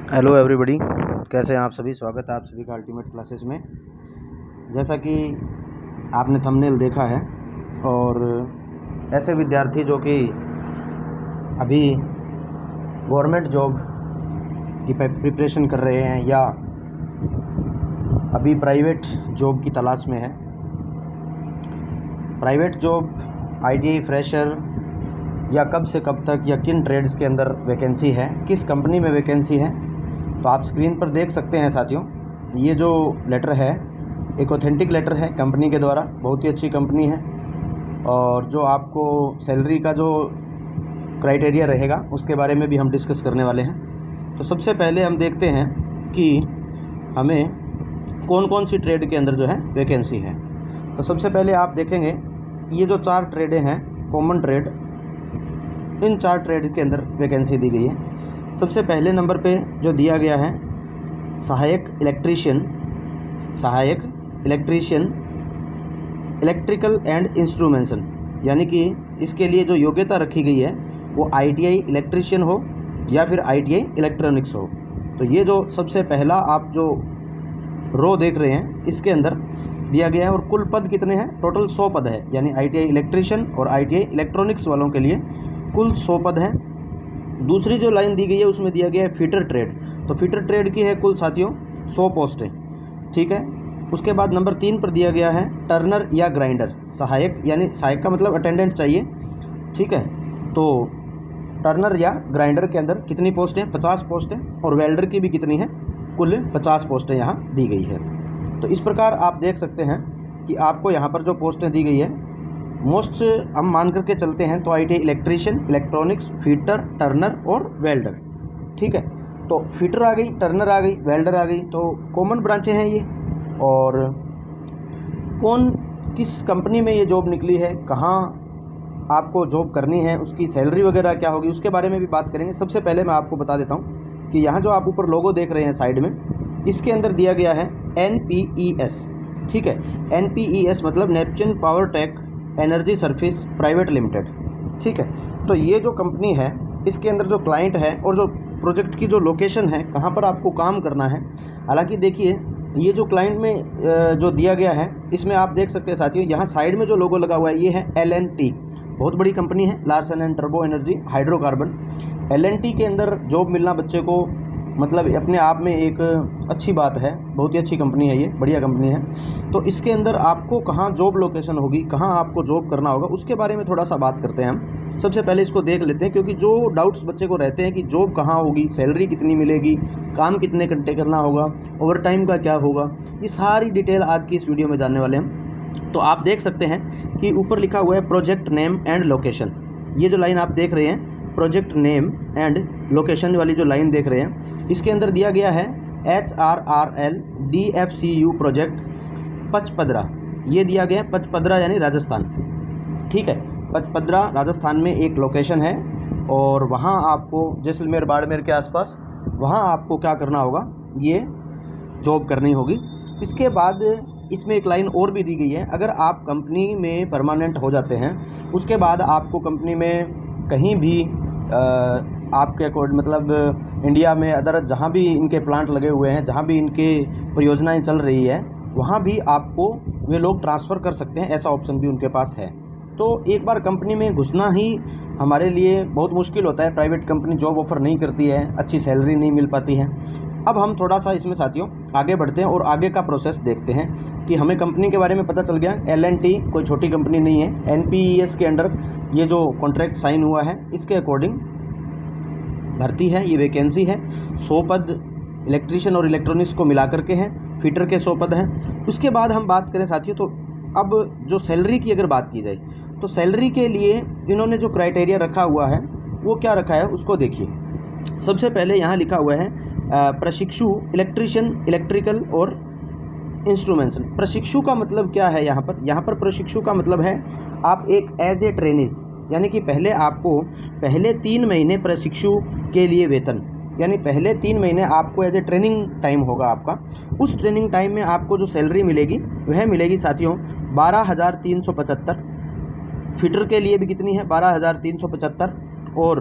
Hello everybody, कैसे हैं आप सभी। स्वागत है आप सभी का अल्टीमेट क्लासेस में। जैसा कि आपने थंबनेल देखा है, और ऐसे विद्यार्थी जो कि अभी गवर्नमेंट जॉब की प्रिपरेशन कर रहे हैं या अभी प्राइवेट जॉब की तलाश में है, प्राइवेट जॉब, आईटीआई फ्रेशर या कब से कब तक या किन ट्रेड्स के अंदर वैकेंसी है, किस कंपनी में वैकेंसी है, तो आप स्क्रीन पर देख सकते हैं साथियों। ये जो लेटर है एक ऑथेंटिक लेटर है कंपनी के द्वारा, बहुत ही अच्छी कंपनी है। और जो आपको सैलरी का जो क्राइटेरिया रहेगा उसके बारे में भी हम डिस्कस करने वाले हैं। तो सबसे पहले हम देखते हैं कि हमें कौन कौन सी ट्रेड के अंदर जो है वैकेंसी है। तो सबसे पहले आप देखेंगे ये जो 4 ट्रेडें हैं कॉमन ट्रेड, इन 4 ट्रेड के अंदर वैकेंसी दी गई है। सबसे पहले नंबर पे जो दिया गया है सहायक इलेक्ट्रीशियन, इलेक्ट्रिकल एंड इंस्ट्रूमेंटेशन, यानी कि इसके लिए जो योग्यता रखी गई है वो आईटीआई इलेक्ट्रीशियन हो या फिर आईटीआई इलेक्ट्रॉनिक्स हो। तो ये जो सबसे पहला आप जो रो देख रहे हैं इसके अंदर दिया गया है। और कुल पद कितने हैं? टोटल 100 पद है, यानी आईटीआई इलेक्ट्रीशियन और आईटीआई इलेक्ट्रॉनिक्स वालों के लिए कुल 100 पद हैं। दूसरी जो लाइन दी गई है उसमें दिया गया है फिटर ट्रेड। तो फिटर ट्रेड की है कुल साथियों 100 पोस्टें, ठीक है। उसके बाद नंबर 3 पर दिया गया है टर्नर या ग्राइंडर, सहायक, यानी सहायक का मतलब अटेंडेंट चाहिए, ठीक है। तो टर्नर या ग्राइंडर के अंदर कितनी पोस्टें? 50 पोस्टें। और वेल्डर की भी कितनी है? कुल 50 पोस्टें यहाँ दी गई है। तो इस प्रकार आप देख सकते हैं कि आपको यहाँ पर जो पोस्टें दी गई है मोस्ट हम मान करके चलते हैं तो ITI electrician, electronics, fitter, Turner और वेल्डर, ठीक है। तो फिटर आ गई, टर्नर आ गई, वेल्डर आ गई, तो कॉमन ब्रांचें हैं ये। और कौन किस कंपनी में ये जॉब निकली है, कहाँ आपको जॉब करनी है, उसकी सैलरी वगैरह क्या होगी, उसके बारे में भी बात करेंगे। सबसे पहले मैं आपको बता देता हूँ कि यहाँ जो आप ऊपर लोगो देख रहे हैं साइड में, इसके अंदर दिया गया है NPES, ठीक है। NPES मतलब Neptune Power Tech Energy Service Private Limited, ठीक है। तो ये जो कंपनी है इसके अंदर जो क्लाइंट है और जो प्रोजेक्ट की जो लोकेशन है, कहाँ पर आपको काम करना है। हालांकि देखिए ये जो क्लाइंट में जो दिया गया है इसमें आप देख सकते हैं साथियों, यहाँ साइड में जो लोगो लगा हुआ है ये है L&T, बहुत बड़ी कंपनी है, Larsen and turbo energy hydrocarbon. L&T के अंदर जॉब मिलना बच्चे को मतलब अपने आप में एक अच्छी बात है, बहुत ही अच्छी कंपनी है ये, बढ़िया कंपनी है। तो इसके अंदर आपको कहाँ जॉब लोकेशन होगी, कहाँ आपको जॉब करना होगा, उसके बारे में थोड़ा सा बात करते हैं हम। सबसे पहले इसको देख लेते हैं, क्योंकि जो डाउट्स बच्चे को रहते हैं कि जॉब कहाँ होगी, सैलरी कितनी मिलेगी, काम कितने घंटे करना होगा, ओवर टाइम का क्या होगा, ये सारी डिटेल आज की इस वीडियो में जानने वाले हम। तो आप देख सकते हैं कि ऊपर लिखा हुआ है प्रोजेक्ट नेम एंड लोकेशन। ये जो लाइन आप देख रहे हैं प्रोजेक्ट नेम एंड लोकेशन वाली जो लाइन देख रहे हैं, इसके अंदर दिया गया है HRRL DFCU प्रोजेक्ट पचपदरा, ये दिया गया है पचपदरा यानी राजस्थान, ठीक है। पचपदरा राजस्थान में एक लोकेशन है और वहाँ आपको जैसलमेर बाड़मेर के आसपास वहाँ आपको क्या करना होगा, ये जॉब करनी होगी। इसके बाद इसमें एक लाइन और भी दी गई है, अगर आप कंपनी में परमानेंट हो जाते हैं उसके बाद आपको कंपनी में कहीं भी आपके अकॉर्डिंग मतलब इंडिया में अदर जहाँ भी इनके प्लांट लगे हुए हैं, जहाँ भी इनके परियोजनाएं चल रही है, वहाँ भी आपको वे लोग ट्रांसफ़र कर सकते हैं, ऐसा ऑप्शन भी उनके पास है। तो एक बार कंपनी में घुसना ही हमारे लिए बहुत मुश्किल होता है, प्राइवेट कंपनी जॉब ऑफ़र नहीं करती है, अच्छी सैलरी नहीं मिल पाती है। अब हम थोड़ा सा इसमें साथियों आगे बढ़ते हैं और आगे का प्रोसेस देखते हैं कि हमें कंपनी के बारे में पता चल गया। L&T कोई छोटी कंपनी नहीं है, NPES के अंडर ये जो कॉन्ट्रैक्ट साइन हुआ है इसके अकॉर्डिंग भर्ती है, ये वैकेंसी है। 100 पद इलेक्ट्रीशियन और इलेक्ट्रॉनिक्स को मिला करके हैं, फिटर के 100 पद हैं। उसके बाद हम बात करें साथियों, तो अब जो सैलरी की अगर बात की जाए तो सैलरी के लिए इन्होंने जो क्राइटेरिया रखा हुआ है वो क्या रखा है उसको देखिए। सबसे पहले यहाँ लिखा हुआ है प्रशिक्षु इलेक्ट्रीशियन, इलेक्ट्रिकल और इंस्ट्रूमेंटेशन। प्रशिक्षु का मतलब क्या है? यहाँ पर प्रशिक्षु का मतलब है आप एक एज ए ट्रेनिज, यानी कि पहले आपको पहले 3 महीने प्रशिक्षु के लिए वेतन, यानी पहले 3 महीने आपको एज ए ट्रेनिंग टाइम होगा आपका। उस ट्रेनिंग टाइम में आपको जो सैलरी मिलेगी वह मिलेगी साथियों 12,375। फिटर के लिए भी कितनी है? 12,375। और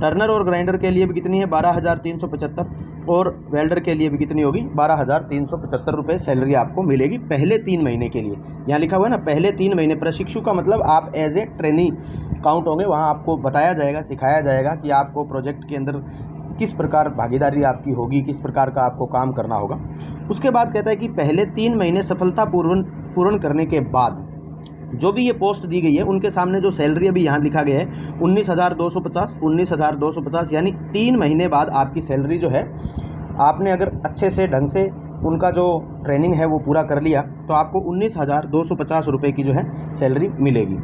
टर्नर और ग्राइंडर के लिए भी कितनी है 12,375, और वेल्डर के लिए भी कितनी होगी 12,375 रुपये सैलरी आपको मिलेगी पहले 3 महीने के लिए। यहाँ लिखा हुआ है ना पहले 3 महीने। प्रशिक्षु का मतलब आप एज ए ट्रेनी काउंट होंगे, वहाँ आपको बताया जाएगा, सिखाया जाएगा कि आपको प्रोजेक्ट के अंदर किस प्रकार भागीदारी आपकी होगी, किस प्रकार का आपको काम करना होगा। उसके बाद कहता है कि पहले 3 महीने सफलतापूर्ण करने के बाद जो भी ये पोस्ट दी गई है उनके सामने जो सैलरी अभी यहाँ लिखा गया है 19,250 यानी 3 महीने बाद आपकी सैलरी जो है, आपने अगर अच्छे से ढंग से उनका जो ट्रेनिंग है वो पूरा कर लिया तो आपको 19,250 रुपये की जो है सैलरी मिलेगी।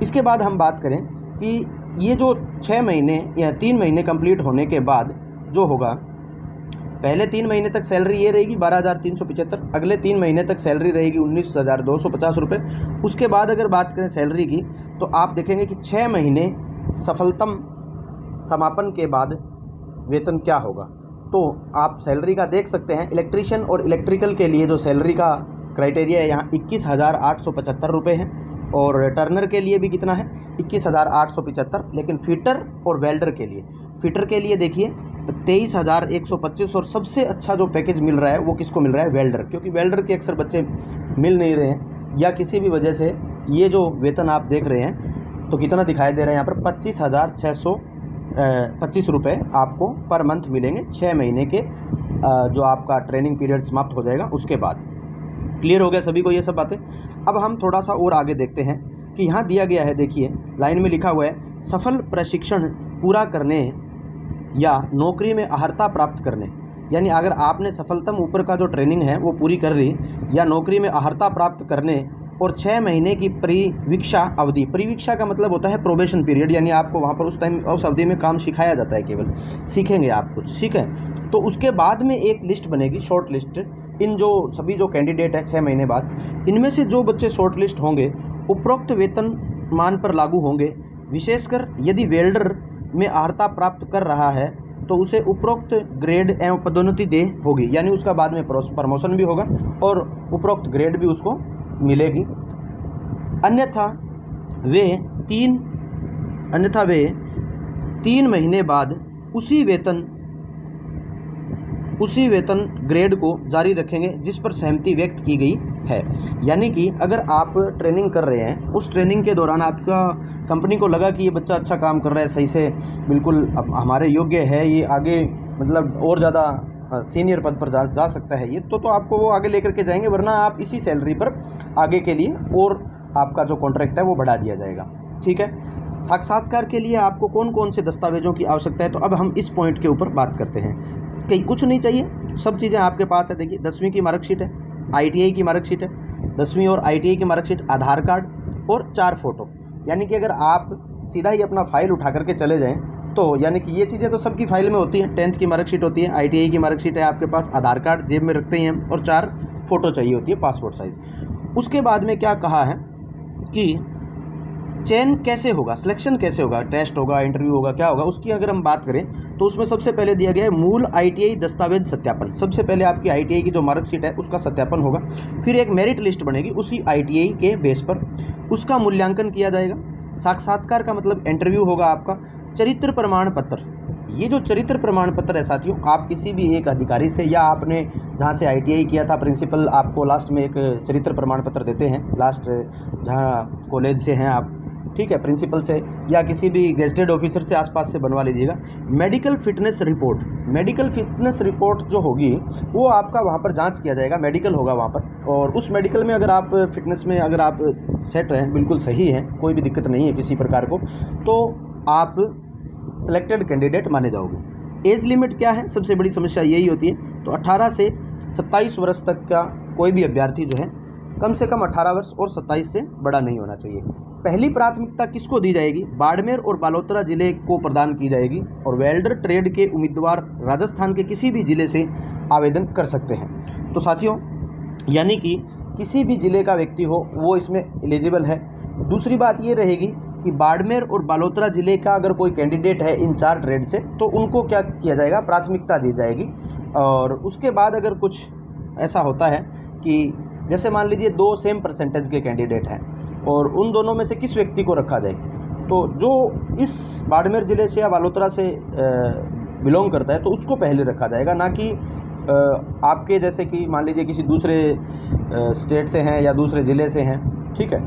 इसके बाद हम बात करें कि ये जो 6 महीने या 3 महीने कंप्लीट होने के बाद जो होगा, पहले 3 महीने तक सैलरी ये रहेगी 12,375, अगले 3 महीने तक सैलरी रहेगी 19,250 रुपये। उसके बाद अगर बात करें सैलरी की तो आप देखेंगे कि 6 महीने सफलतम समापन के बाद वेतन क्या होगा। तो आप सैलरी का देख सकते हैं, इलेक्ट्रीशियन और इलेक्ट्रिकल के लिए जो सैलरी का क्राइटेरिया है यहाँ 21,875 रुपये है, और टर्नर के लिए भी कितना है 21,875। लेकिन फिटर और वेल्डर के लिए देखिए 23,125, और सबसे अच्छा जो पैकेज मिल रहा है वो किसको मिल रहा है वेल्डर, क्योंकि वेल्डर के अक्सर बच्चे मिल नहीं रहे हैं या किसी भी वजह से ये जो वेतन आप देख रहे हैं तो कितना दिखाई दे रहा है यहाँ पर 25,625 रुपये आपको पर मंथ मिलेंगे 6 महीने के जो आपका ट्रेनिंग पीरियड समाप्त हो जाएगा उसके बाद। क्लियर हो गया सभी को ये सब बातें। अब हम थोड़ा सा और आगे देखते हैं कि यहाँ दिया गया है, देखिए लाइन में लिखा हुआ है सफल प्रशिक्षण पूरा करने या नौकरी में अर्हता प्राप्त करने, यानी अगर आपने सफलतम ऊपर का जो ट्रेनिंग है वो पूरी कर ली या नौकरी में अर्हता प्राप्त करने और 6 महीने की परिवीक्षा अवधि, परिवीक्षा का मतलब होता है प्रोबेशन पीरियड, यानी आपको वहाँ पर उस टाइम उस अवधि में काम सिखाया जाता है, केवल सीखेंगे आप कुछ, ठीक है। तो उसके बाद में एक लिस्ट बनेगी, शॉर्ट लिस्ट, इन जो सभी जो कैंडिडेट है 6 महीने बाद, इनमें से जो बच्चे शॉर्ट लिस्ट होंगे उपरोक्त वेतन मान पर लागू होंगे। विशेषकर यदि वेल्डर में अर्हता प्राप्त कर रहा है तो उसे उपरोक्त ग्रेड एवं पदोन्नति दे होगी, यानी उसका बाद में प्रमोशन भी होगा और उपरोक्त ग्रेड भी उसको मिलेगी। अन्यथा वे 3 महीने बाद उसी वेतन ग्रेड को जारी रखेंगे जिस पर सहमति व्यक्त की गई है। यानी कि अगर आप ट्रेनिंग कर रहे हैं, उस ट्रेनिंग के दौरान आपका कंपनी को लगा कि ये बच्चा अच्छा काम कर रहा है, सही से बिल्कुल हमारे योग्य है, ये आगे मतलब और ज़्यादा सीनियर पद पर जा सकता है ये, तो आपको वो आगे लेकर के जाएंगे, वरना आप इसी सैलरी पर आगे के लिए और आपका जो कॉन्ट्रैक्ट है वो बढ़ा दिया जाएगा, ठीक है। साक्षात्कार के लिए आपको कौन कौन से दस्तावेजों की आवश्यकता है, तो अब हम इस पॉइंट के ऊपर बात करते हैं। कहीं कुछ नहीं चाहिए, सब चीज़ें आपके पास है। देखिए 10वीं की मार्कशीट है, ITI की मार्कशीट है, 10वीं और ITI की मार्कशीट, आधार कार्ड और 4 फोटो। यानी कि अगर आप सीधा ही अपना फाइल उठा करके चले जाएं तो यानी कि ये चीज़ें तो सबकी फाइल में होती हैं। 10th की मार्कशीट होती है, ITI की मार्कशीट है आपके पास, आधार कार्ड जेब में रखते हैं और 4 फोटो चाहिए होती है पासपोर्ट साइज़। उसके बाद में क्या कहा है कि चयन कैसे होगा, सिलेक्शन कैसे होगा, टेस्ट होगा, इंटरव्यू होगा, क्या होगा, उसकी अगर हम बात करें तो उसमें सबसे पहले दिया गया है मूल ITI दस्तावेज सत्यापन। सबसे पहले आपकी ITI की जो मार्कशीट है उसका सत्यापन होगा, फिर एक मेरिट लिस्ट बनेगी उसी ITI के बेस पर, उसका मूल्यांकन किया जाएगा। साक्षात्कार का मतलब इंटरव्यू होगा आपका। चरित्र प्रमाण पत्र, ये जो चरित्र प्रमाण पत्र है साथियों, आप किसी भी एक अधिकारी से या आपने जहाँ से ITI किया था प्रिंसिपल आपको लास्ट में एक चरित्र प्रमाण पत्र देते हैं, लास्ट जहाँ कॉलेज से हैं आप, ठीक है, प्रिंसिपल से या किसी भी गेजेटेड ऑफिसर से आसपास से बनवा लीजिएगा। Medical fitness report, medical fitness report जो होगी वो आपका वहाँ पर जांच किया जाएगा, मेडिकल होगा वहाँ पर, और उस मेडिकल में अगर आप फिटनेस में अगर आप सेट हैं, बिल्कुल सही हैं, कोई भी दिक्कत नहीं है किसी प्रकार को, तो आप सिलेक्टेड कैंडिडेट माने जाओगे। एज लिमिट क्या है, सबसे बड़ी समस्या यही होती है, तो 18 से 27 वर्ष तक का कोई भी अभ्यर्थी जो है कम से कम 18 वर्ष और 27 से बड़ा नहीं होना चाहिए। पहली प्राथमिकता किसको दी जाएगी, बाड़मेर और बालोतरा जिले को प्रदान की जाएगी, और वेल्डर ट्रेड के उम्मीदवार राजस्थान के किसी भी ज़िले से आवेदन कर सकते हैं। तो साथियों यानी कि किसी भी ज़िले का व्यक्ति हो वो इसमें एलिजिबल है। दूसरी बात ये रहेगी कि बाड़मेर और बालोतरा ज़िले का अगर कोई कैंडिडेट है इन 4 ट्रेड से तो उनको क्या किया जाएगा, प्राथमिकता दी जाएगी। और उसके बाद अगर कुछ ऐसा होता है कि जैसे मान लीजिए 2 सेम परसेंटेज के कैंडिडेट हैं और उन दोनों में से किस व्यक्ति को रखा जाए, तो जो इस बाड़मेर ज़िले से या बालोतरा से बिलोंग करता है तो उसको पहले रखा जाएगा, ना कि आपके जैसे कि मान लीजिए किसी दूसरे स्टेट से हैं या दूसरे ज़िले से हैं, ठीक है।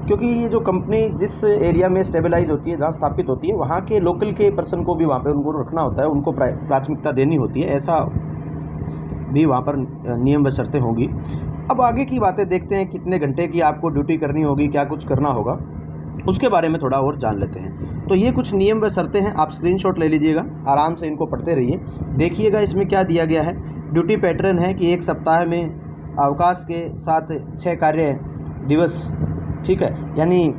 क्योंकि ये जो कंपनी जिस एरिया में स्टेबलाइज होती है, जहाँ स्थापित होती है, वहाँ के लोकल के पर्सन को भी वहाँ पे उनको रखना होता है, उनको प्राथमिकता देनी होती है, ऐसा भी वहाँ पर नियम व शर्तें होंगी। अब आगे की बातें देखते हैं, कितने घंटे की आपको ड्यूटी करनी होगी, क्या कुछ करना होगा, उसके बारे में थोड़ा और जान लेते हैं। तो ये कुछ नियम व शर्तें हैं, आप स्क्रीनशॉट ले लीजिएगा, आराम से इनको पढ़ते रहिए, देखिएगा इसमें क्या दिया गया है। ड्यूटी पैटर्न है कि एक सप्ताह में अवकाश के साथ 6 कार्य दिवस, ठीक है, यानी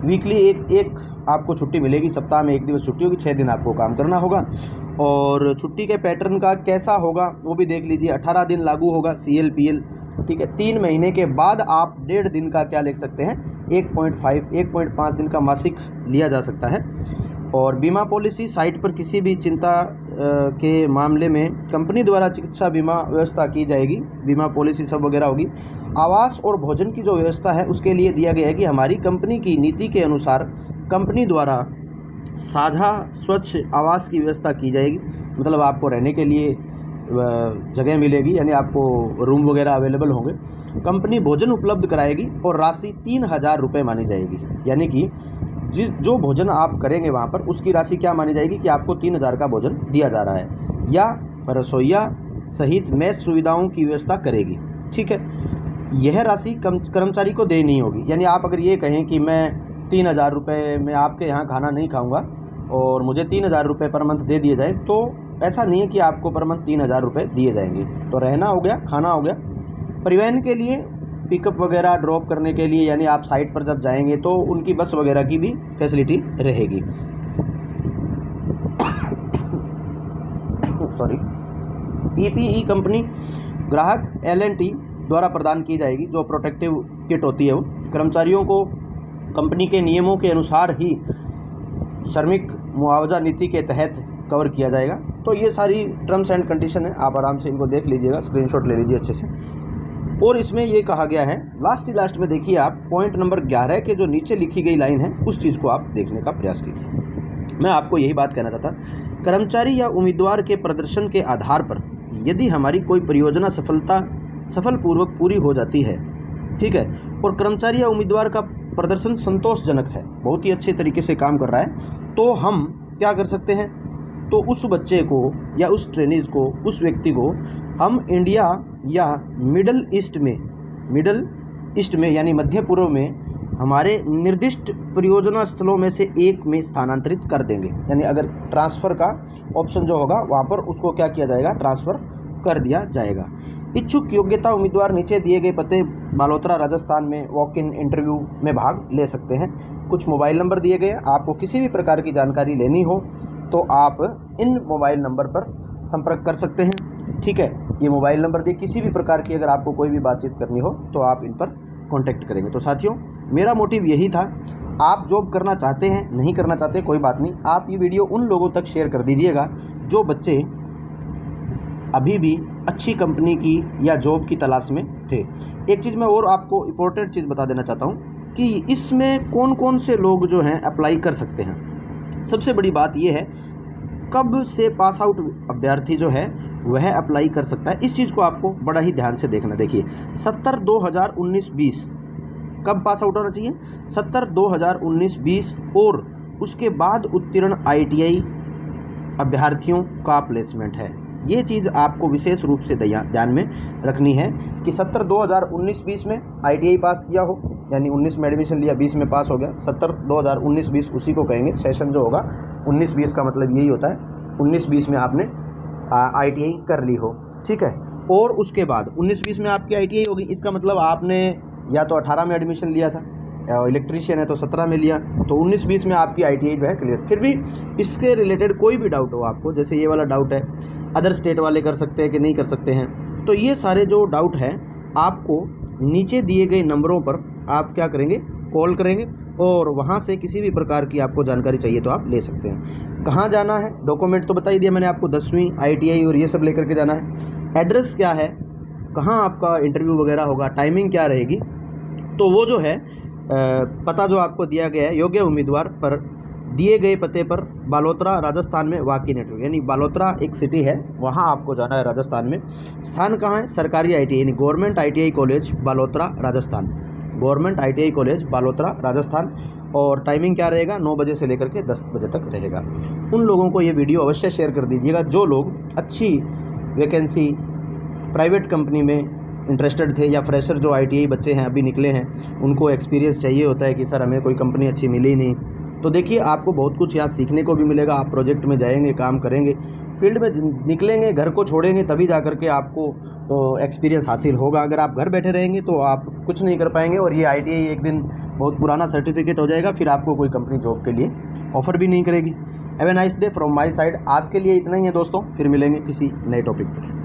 वीकली एक आपको छुट्टी मिलेगी, सप्ताह में 1 दिवस छुट्टी होगी, 6 दिन आपको काम करना होगा। और छुट्टी के पैटर्न का कैसा होगा वो भी देख लीजिए। 18 दिन लागू होगा CLPL, ठीक है। 3 महीने के बाद आप 1.5 दिन का क्या ले सकते हैं, 1.5 दिन का मासिक लिया जा सकता है। और बीमा पॉलिसी, साइट पर किसी भी चिंता के मामले में कंपनी द्वारा चिकित्सा बीमा व्यवस्था की जाएगी, बीमा पॉलिसी सब वगैरह होगी। आवास और भोजन की जो व्यवस्था है उसके लिए दिया गया है कि हमारी कंपनी की नीति के अनुसार कंपनी द्वारा साझा स्वच्छ आवास की व्यवस्था की जाएगी, मतलब आपको रहने के लिए जगह मिलेगी, यानी आपको रूम वगैरह अवेलेबल होंगे। कंपनी भोजन उपलब्ध कराएगी और राशि 3000 रुपये मानी जाएगी, यानी कि जो भोजन आप करेंगे वहाँ पर उसकी राशि क्या मानी जाएगी कि आपको 3000 का भोजन दिया जा रहा है, या रसोइया सहित मेस सुविधाओं की व्यवस्था करेगी, ठीक है। यह राशि कर्मचारी को देनी होगी, यानी आप अगर ये कहें कि मैं 3000 रुपये में आपके यहाँ खाना नहीं खाऊंगा और मुझे 3000 रुपये पर मंथ दे दिए जाए, तो ऐसा नहीं है कि आपको पर मंथ 3000 रुपये दिए जाएंगे। तो रहना हो गया, खाना हो गया। परिवहन के लिए, पिकअप वगैरह ड्रॉप करने के लिए, यानी आप साइट पर जब जाएंगे तो उनकी बस वगैरह की भी फैसिलिटी रहेगी। सॉरी। PPE कंपनी ग्राहक L&T द्वारा प्रदान की जाएगी, जो प्रोटेक्टिव किट होती है वो कर्मचारियों को कंपनी के नियमों के अनुसार ही श्रमिक मुआवजा नीति के तहत कवर किया जाएगा। तो ये सारी टर्म्स एंड कंडीशन है, आप आराम से इनको देख लीजिएगा, स्क्रीनशॉट ले लीजिए अच्छे से। और इसमें ये कहा गया है, लास्ट में देखिए आप, पॉइंट नंबर 11 के जो नीचे लिखी गई लाइन है उस चीज़ को आप देखने का प्रयास कीजिए। मैं आपको यही बात कहना चाहता, कर्मचारी या उम्मीदवार के प्रदर्शन के आधार पर यदि हमारी कोई परियोजना सफलपूर्वक पूरी हो जाती है, ठीक है, और कर्मचारी या उम्मीदवार का प्रदर्शन संतोषजनक है, बहुत ही अच्छे तरीके से काम कर रहा है, तो हम क्या कर सकते हैं, तो उस बच्चे को या उस ट्रेनीज को, उस व्यक्ति को हम इंडिया या मिडल ईस्ट में यानी मध्य पूर्व में हमारे निर्दिष्ट परियोजना स्थलों में से एक में स्थानांतरित कर देंगे। यानी अगर ट्रांसफ़र का ऑप्शन जो होगा वहाँ पर उसको क्या किया जाएगा, ट्रांसफ़र कर दिया जाएगा। इच्छुक योग्यता उम्मीदवार नीचे दिए गए पते बालोतरा राजस्थान में वॉक इन इंटरव्यू में भाग ले सकते हैं। कुछ मोबाइल नंबर दिए गए, आपको किसी भी प्रकार की जानकारी लेनी हो तो आप इन मोबाइल नंबर पर संपर्क कर सकते हैं, ठीक है। ये मोबाइल नंबर दिए, किसी भी प्रकार की अगर आपको कोई भी बातचीत करनी हो तो आप इन पर कांटेक्ट करेंगे। तो साथियों, मेरा मोटिव यही था, आप जॉब करना चाहते हैं, नहीं करना चाहते कोई बात नहीं, आप ये वीडियो उन लोगों तक शेयर कर दीजिएगा जो बच्चे अभी भी अच्छी कंपनी की या जॉब की तलाश में थे। एक चीज़ मैं और आपको इम्पोर्टेंट चीज़ बता देना चाहता हूँ कि इसमें कौन कौन से लोग जो हैं अप्लाई कर सकते हैं। सबसे बड़ी बात यह है, कब से पास आउट अभ्यर्थी जो है वह अप्लाई कर सकता है, इस चीज़ को आपको बड़ा ही ध्यान से देखना। देखिए 70/2019-20 कब पास आउट होना चाहिए, 70/2019-20 और उसके बाद उत्तीर्ण ITI अभ्यर्थियों का प्लेसमेंट है। ये चीज़ आपको विशेष रूप से ध्यान में रखनी है कि 70/2019-20 में ITI पास किया हो, यानी 19 में एडमिशन लिया, 20 में पास हो गया, 70/2019-20 उसी को कहेंगे। सेशन जो होगा 19-20 का मतलब यही होता है, 19-20 में आपने ITI कर ली हो, ठीक है। और उसके बाद 19-20 में आपकी ITI होगी, इसका मतलब आपने या तो 18 में एडमिशन लिया था, इलेक्ट्रीशियन है तो 17 में लिया, तो 19-20 में आपकी ITI जो है क्लियर। फिर भी इसके रिलेटेड कोई भी डाउट हो आपको, जैसे ये वाला डाउट है, अदर स्टेट वाले कर सकते हैं कि नहीं कर सकते हैं, तो ये सारे जो डाउट हैं आपको नीचे दिए गए नंबरों पर आप क्या करेंगे, कॉल करेंगे और वहाँ से किसी भी प्रकार की आपको जानकारी चाहिए तो आप ले सकते हैं। कहाँ जाना है, डॉक्यूमेंट तो बता ही दिया मैंने आपको, 10वीं ITI और ये सब लेकर के जाना है। एड्रेस क्या है, कहाँ आपका इंटरव्यू वगैरह होगा, टाइमिंग क्या रहेगी, तो वो जो है पता जो आपको दिया गया है योग्य उम्मीदवार पर दिए गए पते पर बालोतरा राजस्थान में वाकई नेटवर्क, यानी बालोतरा एक सिटी है, वहाँ आपको जाना है राजस्थान में। स्थान कहाँ है? सरकारी ITI यानी government ITI college Balotra Rajasthan, government ITI college Balotra Rajasthan. और टाइमिंग क्या रहेगा? 9 बजे से लेकर के 10 बजे तक रहेगा। उन लोगों को ये वीडियो अवश्य शेयर कर दीजिएगा जो लोग अच्छी वैकेंसी प्राइवेट कंपनी में इंटरेस्टेड थे, या फ्रेशर जो ITI बच्चे हैं अभी निकले हैं, उनको एक्सपीरियंस चाहिए होता है कि सर हमें कोई कंपनी अच्छी मिली नहीं। तो देखिए आपको बहुत कुछ यहाँ सीखने को भी मिलेगा। आप प्रोजेक्ट में जाएंगे, काम करेंगे, फील्ड में निकलेंगे, घर को छोड़ेंगे, तभी जा कर के आपको एक्सपीरियंस हासिल होगा। अगर आप घर बैठे रहेंगे तो आप कुछ नहीं कर पाएंगे, और ये ITI एक दिन बहुत पुराना सर्टिफिकेट हो जाएगा, फिर आपको कोई कंपनी जॉब के लिए ऑफ़र भी नहीं करेगी। Have a nice day from my side. आज के लिए इतना ही है दोस्तों, फिर मिलेंगे किसी नए टॉपिक पर।